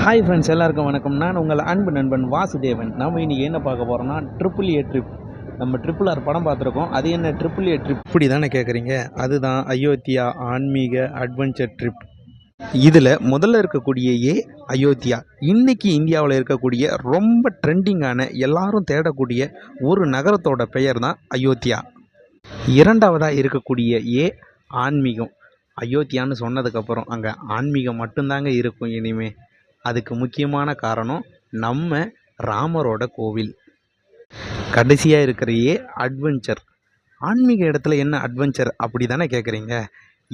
Hi friends, எல்லாருக்கும் வணக்கம். நான் உங்கள் அன்பு நண்பன் வாசுதேவன். நம்ம இன்றைக்கி என்ன பார்க்க போகிறோம்னா AAA ட்ரிப். நம்ம RRR படம் பார்த்துருக்கோம். அது என்ன AAA ட்ரிப் இப்படி தானே கேட்குறீங்க? அதுதான் அயோத்தியா ஆன்மீக அட்வென்ச்சர் ட்ரிப். இதில் முதல்ல இருக்கக்கூடிய அயோத்தியா. இன்றைக்கி இந்தியாவில் இருக்கக்கூடிய ரொம்ப ட்ரெண்டிங்கான எல்லாரும் தேடக்கூடிய ஒரு நகரத்தோட பெயர் தான் அயோத்தியா. இரண்டாவதாக இருக்கக்கூடிய ஆன்மீகம். அயோத்தியான்னு சொன்னதுக்கப்புறம் அங்கே ஆன்மீகம் மட்டும்தாங்க இருக்கும் இனிமே. அதுக்கு முக்கியமான காரணம் நம்ம ராமரோட கோவில். கடைசியாக இருக்கிற அட்வென்ச்சர். ஆன்மீக இடத்துல என்ன அட்வென்ச்சர் அப்படி தானே கேட்குறீங்க?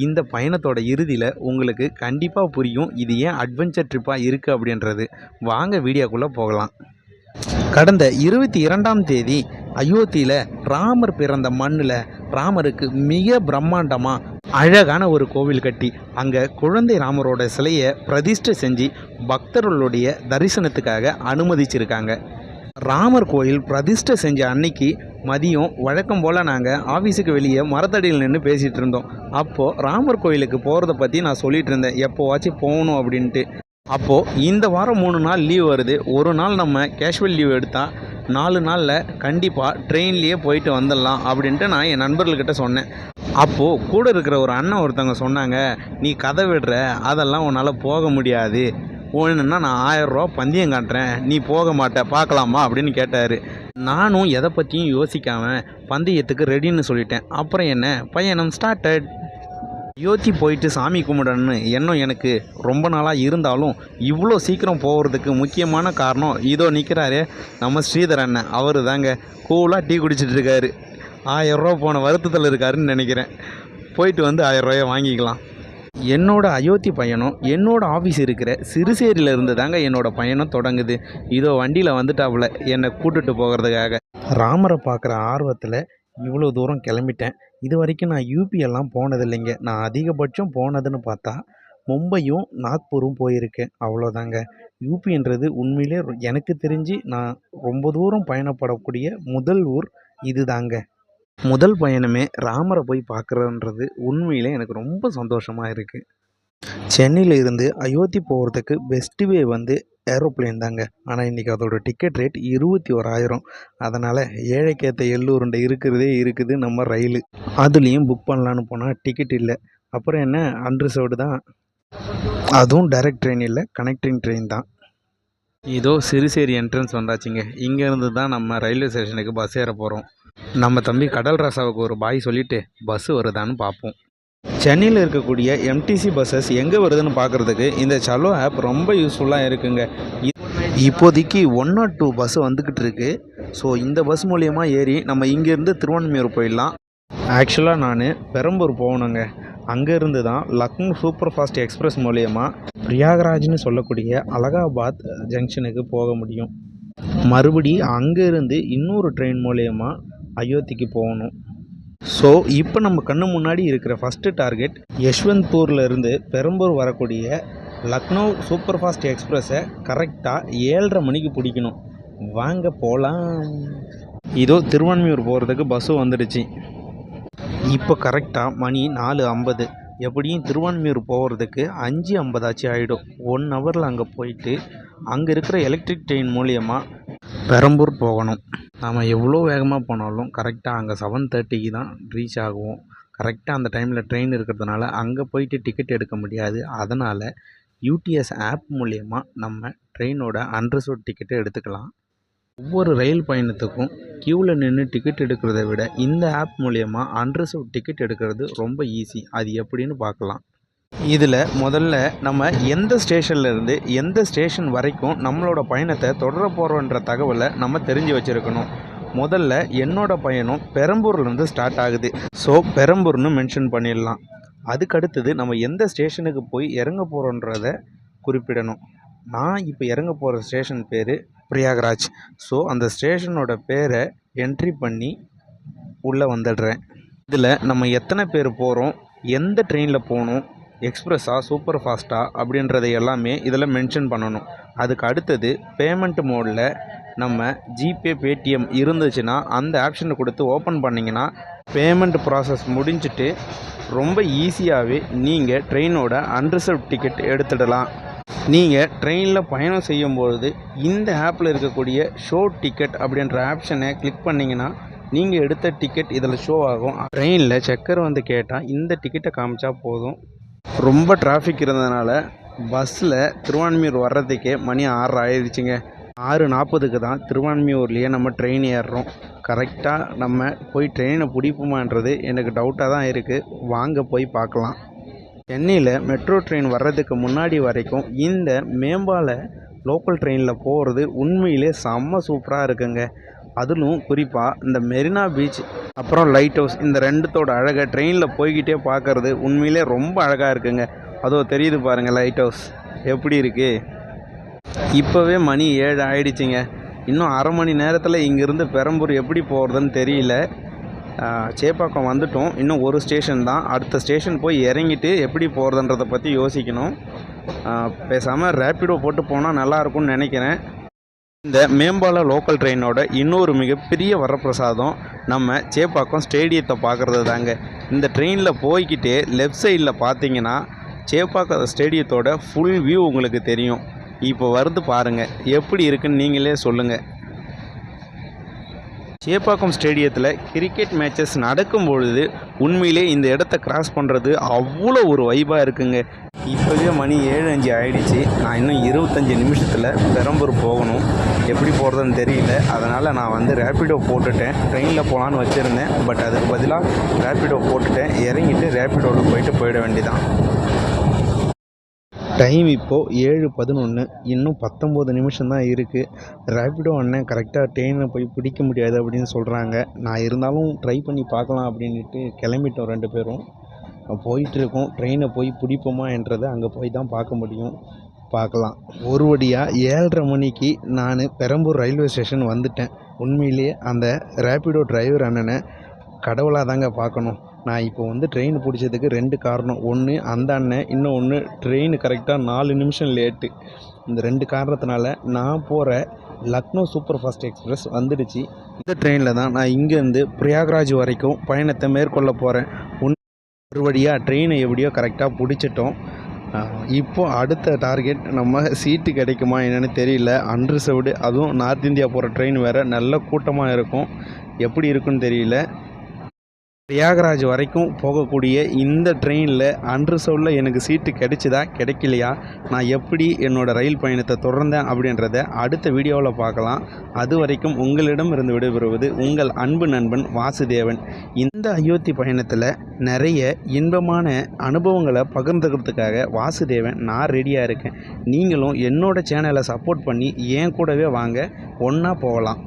இந்த பயணத்தோட இறுதியில் உங்களுக்கு கண்டிப்பாக புரியும் இது ஏன் அட்வென்ச்சர் ட்ரிப்பாக இருக்குது அப்படின்றது. வாங்க வீடியோக்குள்ளே போகலாம். கடந்த 22ஆம் தேதி அயோத்தியில் ராமர் பிறந்த மண்ணில் ராமருக்கு மிக பிரம்மாண்டமாக அழகான ஒரு கோவில் கட்டி அங்கே குழந்தை ராமரோட சிலையை பிரதிஷ்டை செஞ்சு பக்தர்களுடைய தரிசனத்துக்காக அனுமதிச்சிருக்காங்க. ராமர் கோயில் பிரதிஷ்டை செஞ்ச அன்னைக்கு மதியம் வழக்கம் போல் நாங்கள் ஆஃபீஸுக்கு வெளியே மரத்தடியில் நின்று பேசிகிட்டு இருந்தோம். அப்போது ராமர் கோயிலுக்கு போகிறத பற்றி நான் சொல்லிகிட்டு இருந்தேன், எப்போவாச்சும் போகணும் அப்படின்ட்டு. அப்போது இந்த வாரம் 3 நாள் லீவ் வருது. ஒரு நாள் நம்ம கேஷுவல் லீவ் எடுத்தால் 4 நாளில் கண்டிப்பாக ட்ரெயின்லேயே போயிட்டு வந்துடலாம் அப்படின்ட்டு நான் என் நண்பர்கள்கிட்ட சொன்னேன். அப்போது கூட இருக்கிற ஒரு அண்ணன் ஒருத்தவங்க சொன்னாங்க, நீ கதை விடுற, அதெல்லாம் உன்னால் போக முடியாது, ஒன்றுன்னா நான் 1000 ரூபா பந்தயம் காட்டுறேன், நீ போக மாட்ட, பார்க்கலாமா அப்படின்னு கேட்டார். நானும் எதை பற்றியும் யோசிக்காமல் பந்தயத்துக்கு ரெடின்னு சொல்லிட்டேன். அப்புறம் என்ன, பயணம் ஸ்டார்டட். அயோத்தி போயிட்டு சாமி கும்பிடணும்னு எண்ணம் எனக்கு ரொம்ப நாளாக இருந்தாலும் இவ்வளோ சீக்கிரம் போகிறதுக்கு முக்கியமான காரணம் இதோ நிற்கிறாரே நம்ம ஸ்ரீதர் அண்ணன். அவர் தாங்க கூலாக டீ குடிச்சிட்டு இருக்காரு. 1000 ரூபா போன வருத்தத்தில் இருக்காருன்னு நினைக்கிறேன். போயிட்டு வந்து 1000 ரூபாயை வாங்கிக்கலாம். என்னோடய அயோத்தி பயணம் என்னோடய ஆஃபீஸ் இருக்கிற சிறுசேரியில் இருந்து தாங்க என்னோடய பயணம் தொடங்குது. இதோ வண்டியில் வந்துட்டாப்புல என்னை கூட்டுட்டு போகிறதுக்காக. ராமரை பார்க்குற ஆர்வத்தில் இவ்வளோ தூரம் கிளம்பிட்டேன். இது வரைக்கும் நான் யூபியெல்லாம் போனதில்லைங்க. நான் அதிகபட்சம் போனதுன்னு பார்த்தா மும்பையும் நாக்பூரும் போயிருக்கேன், அவ்வளோதாங்க. யூபின்றது உண்மையிலே எனக்கு தெரிஞ்சு நான் ரொம்ப தூரம் பயணப்படக்கூடிய முதல் ஊர் இது தாங்க. முதல் பயணமே ராமரை போய் பார்க்குறன்றது உண்மையிலே எனக்கு ரொம்ப சந்தோஷமாக இருக்குது. சென்னையில் இருந்து அயோத்தி போகிறதுக்கு பெஸ்ட்டு வே வந்து ஏரோப்ளேன் தாங்க. ஆனால் இன்றைக்கி அதோடய டிக்கெட் ரேட் 21,000. அதனால் ஏழைக்கேற்ற எள்ளூருண்டை இருக்குது நம்ம ரயிலு. அதுலேயும் புக் பண்ணலான்னு போனால் டிக்கெட் இல்லை. அப்புறம் என்ன, அன்ரிசர்வ்டு தான். அதுவும் டைரக்ட் ட்ரெயின் இல்லை, கனெக்டிங் ட்ரெயின் தான். இதோ சிறுசேரி என்ட்ரன்ஸ் வந்தாச்சுங்க. இங்கேருந்து தான் நம்ம ரயில்வே ஸ்டேஷனுக்கு பஸ் ஏற போகிறோம். நம்ம தம்பி கடல் ராசாவுக்கு ஒரு பாய் சொல்லிவிட்டு பஸ்ஸு வருதான்னு பார்ப்போம். சென்னையில் இருக்கக்கூடிய எம்டிசி பஸ்ஸஸ் எங்கே வருதுன்னு பார்க்குறதுக்கு இந்த சலோ ஆப் ரொம்ப யூஸ்ஃபுல்லாக இருக்குங்க. இப்போதைக்கு 102 பஸ்ஸு வந்துக்கிட்டு இருக்குது. ஸோ இந்த பஸ் மூலயமா ஏறி நம்ம இங்கேருந்து திருவான்மியூர் போயிடலாம். ஆக்சுவலாக நான் பெரம்பூர் போகணுங்க. அங்கேருந்து தான் லக்னோ சூப்பர் ஃபாஸ்ட் எக்ஸ்பிரஸ் மூலயமா பிரயாகராஜ்னு சொல்லக்கூடிய அலகாபாத் ஜங்ஷனுக்கு போக முடியும். மறுபடி அங்கேருந்து இன்னொரு ட்ரெயின் மூலயமா அயோத்திக்கு போகணும். ஸோ இப்போ நம்ம கண்ணு முன்னாடி இருக்கிற ஃபஸ்ட்டு டார்கெட் யஷ்வந்த்பூர்லேருந்து பெரம்பூர் வரக்கூடிய லக்னோ சூப்பர் ஃபாஸ்ட் எக்ஸ்பிரஸை கரெக்டாக 7:30 மணிக்கு பிடிக்கணும். வாங்க போகலாம். இதோ திருவான்மியூர் போகிறதுக்கு பஸ்ஸு வந்துடுச்சு. இப்போ கரெக்டாக மணி 4:50. எப்படியும் திருவான்மியூர் போகிறதுக்கு 5:50 ஆகிடும். 1 ஹவரில் அங்கே போயிட்டு அங்கே இருக்கிற எலக்ட்ரிக் ட்ரெயின் மூலியமாக பெரம்பூர் போகணும். நாம் எவ்வளோ வேகமாக போனாலும் கரெக்டாக அங்கே 7:30க்கு தான் ரீச் ஆகுவோம். கரெக்டாக அந்த டைமில் ட்ரெயின் இருக்கிறதுனால அங்கே போயிட்டு டிக்கெட் எடுக்க முடியாது. அதனால் யூடிஎஸ் ஆப் மூலயமா நம்ம ட்ரெயினோட அன்ரிசர்வ்ட் டிக்கெட்டை எடுத்துக்கலாம். ஒவ்வொரு ரயில் பயணத்துக்கும் க்யூவில் நின்று டிக்கெட் எடுக்கிறத விட இந்த ஆப் மூலயமா அன்ரிசர்வ்ட் டிக்கெட் எடுக்கிறது ரொம்ப ஈஸி. அது எப்படின்னு பார்க்கலாம். இதில் முதல்ல நம்ம எந்த ஸ்டேஷன்லேருந்து எந்த ஸ்டேஷன் வரைக்கும் நம்மளோட பயணத்தை தொடர போகிறோன்ற தகவலை நம்ம தெரிஞ்சு வச்சுருக்கணும். முதல்ல என்னோடய பயணம் பெரம்பூர்லேருந்து ஸ்டார்ட் ஆகுது. ஸோ பெரம்பூர்னு மென்ஷன் பண்ணிடலாம். அதுக்கடுத்தது நம்ம எந்த ஸ்டேஷனுக்கு போய் இறங்க போகிறோன்றத குறிப்பிடணும். நான் இப்போ இறங்க போகிற ஸ்டேஷன் பேர் பிரயாகராஜ். ஸோ அந்த ஸ்டேஷனோட பேரை என்ட்ரி பண்ணி உள்ளே வந்துடுறேன். இதில் நம்ம எத்தனை பேர் போகிறோம், எந்த ட்ரெயினில் போகணும், எக்ஸ்பிரஸா சூப்பர் ஃபாஸ்ட்டா அப்படின்றதை எல்லாமே இதில் மென்ஷன் பண்ணணும். அதுக்கு அடுத்தது பேமெண்ட் மோடில் நம்ம ஜிபே பேடிஎம் இருந்துச்சுன்னா அந்த ஆப்ஷனை கொடுத்து ஓப்பன் பண்ணிங்கன்னா பேமெண்ட் ப்ராசஸ் முடிஞ்சிட்டு ரொம்ப ஈஸியாகவே நீங்கள் ட்ரெயினோட அன்ரிசர்வ் டிக்கெட் எடுத்துடலாம். நீங்கள் ட்ரெயினில் பயணம் செய்யும்பொழுது இந்த ஆப்பில் இருக்கக்கூடிய ஷோ டிக்கெட் அப்படின்ற ஆப்ஷனை கிளிக் பண்ணிங்கன்னா நீங்கள் எடுத்த டிக்கெட் இதில் ஷோ ஆகும். ட்ரெயினில் செக்கர் வந்து கேட்டால் இந்த டிக்கெட்டை காமிச்சா போதும். ரொம்ப டிராஃபிக் இருந்ததுனால பஸ்ஸில் திருவான்மியூர் வர்றதுக்கே மணி 6 ஆயிடுச்சுங்க. 6:40க்கு தான் திருவான்மியூர்லேயே நம்ம ட்ரெயின் ஏறுறோம். கரெக்டாக நம்ம போய் ட்ரெயினை பிடிப்போமான்றது எனக்கு டவுட்டாக தான் இருக்குது. வாங்க போய் பார்க்கலாம். சென்னையில் மெட்ரோ ட்ரெயின் வர்றதுக்கு முன்னாடி வரைக்கும் இந்த மேம்பால லோக்கல் ட்ரெயினில் போகிறது உண்மையிலே செம்ம சூப்பராக இருக்குங்க. அதிலும் குறிப்பாக இந்த மெரினா பீச் அப்புறம் லைட் ஹவுஸ் இந்த ரெண்டுத்தோட அழகை ட்ரெயினில் போய்கிட்டே பார்க்குறது உண்மையிலே ரொம்ப அழகாக இருக்குங்க. அதோ தெரியுது பாருங்கள் லைட் ஹவுஸ் எப்படி இருக்குது. இப்போவே மணி 7 ஆயிடுச்சுங்க. இன்னும் அரை மணி நேரத்தில் இங்கேருந்து பெரம்பூர் எப்படி போகிறதுன்னு தெரியல. சேப்பாக்கம் வந்துட்டோம். இன்னும் ஒரு ஸ்டேஷன் தான். அடுத்த ஸ்டேஷன் போய் இறங்கிட்டு எப்படி போகிறதுன்றதை பற்றி யோசிக்கணும். பேசாமல் ரேப்பிடோ போட்டு போனால் நல்லாயிருக்கும்னு நினைக்கிறேன். இந்த மேம்பால லோக்கல் ட்ரெயினோட இன்னொரு மிகப்பெரிய வரப்பிரசாதம் நம்ம சேப்பாக்கம் ஸ்டேடியத்தை பார்க்குறது தாங்க. இந்த ட்ரெயினில் போய்கிட்டே லெஃப்ட் சைடில் பார்த்தீங்கன்னா சேப்பாக்கம் ஸ்டேடியத்தோட ஃபுல் வியூ உங்களுக்கு தெரியும். இப்போ வருது பாருங்கள், எப்படி இருக்குன்னு நீங்களே சொல்லுங்கள். சேப்பாக்கம் ஸ்டேடியத்தில் கிரிக்கெட் மேட்சஸ் நடக்கும் பொழுது உண்மையிலே இந்த இடத்த கிராஸ் பண்ணுறது அவ்வளோ ஒரு வைபாக இருக்குங்க. இப்போவே மணி 7:05 ஆகிடுச்சு. நான் இன்னும் 25 நிமிஷத்தில் பெரம்பூர் போகணும். எப்படி போகிறதுன்னு தெரியல. அதனால் நான் வந்து ரேப்பிடோ போட்டுட்டேன். ட்ரெயினில் போகலான்னு வச்சுருந்தேன். பட் அதுக்கு பதிலாக ரேப்பிடோ போட்டுட்டேன். இறங்கிட்டு ரேப்பிடோவில் போயிட வேண்டியதான். டைம் இப்போது 7:11. இன்னும் 19 நிமிஷம் தான் இருக்குது. ரேப்பிடோ அண்ணன் கரெக்டாக ட்ரெயினை போய் பிடிக்க முடியாது அப்படின்னு சொல்கிறாங்க. நான் இருந்தாலும் ட்ரை பண்ணி பார்க்கலாம் அப்படின்ட்டு கிளம்பிட்டோம் 2 பேரும். போயிட்டுருக்கோம். ட்ரெயினை போய் பிடிப்போமா என்றதை அங்கே போய் தான் பார்க்க முடியும். பார்க்கலாம். ஒரு வழியாக 7:30 மணிக்கு நான் பெரம்பூர் ரயில்வே ஸ்டேஷன் வந்துட்டேன். உண்மையிலேயே அந்த ரேப்பிடோ டிரைவர் அண்ணனை கடவுளாக தாங்க பார்க்கணும். நான் இப்போ வந்து ட்ரெயின் பிடிச்சதுக்கு 2 காரணம். ஒன்று அந்த அண்ணன், இன்னொன்று ட்ரெயின் கரெக்டாக 4 நிமிஷம் லேட்டு. இந்த 2 காரணத்தினால நான் போகிற லக்னோ சூப்பர் ஃபாஸ்ட் எக்ஸ்பிரஸ் வந்துடுச்சு. இந்த ட்ரெயினில் தான் நான் இங்கேருந்து பிரயாக்ராஜ் வரைக்கும் பயணத்தை மேற்கொள்ள போகிறேன். ஒரு வழியாக ட்ரெயினை எப்படியோ கரெக்டாக பிடிச்சிட்டோம். இப்போது அடுத்த டார்கெட் நம்ம சீட்டு கிடைக்குமா என்னென்னு தெரியல. அன்ரிசர்வ்டு, அதுவும் நார்த் இந்தியா போகிற ட்ரெயின் வேறு, நல்ல கூட்டமாக இருக்கும். எப்படி இருக்குன்னு தெரியல. பிரயாகராஜ் வரைக்கும் போகக்கூடிய இந்த ட்ரெயினில் அன்ரிசர்வ்டில் எனக்கு சீட்டு கிடைச்சிதா கிடைக்கலையா, நான் எப்படி என்னோடய ரயில் பயணத்தை தொடர்ந்தேன் அப்படின்றத அடுத்த வீடியோவில் பார்க்கலாம். அது வரைக்கும் உங்களிடம் இருந்து விடைபெறுவது உங்கள் அன்பு நண்பன் வாசுதேவன். இந்த அயோத்தி பயணத்தில் நிறைய இன்பமான அனுபவங்களை பகிர்ந்துக்கிறதுக்காக வாசுதேவன் நான் ரெடியாக இருக்கேன். நீங்களும் என்னோடய சேனலை சப்போர்ட் பண்ணி என் கூடவே வாங்க, ஒன்றா போகலாம்.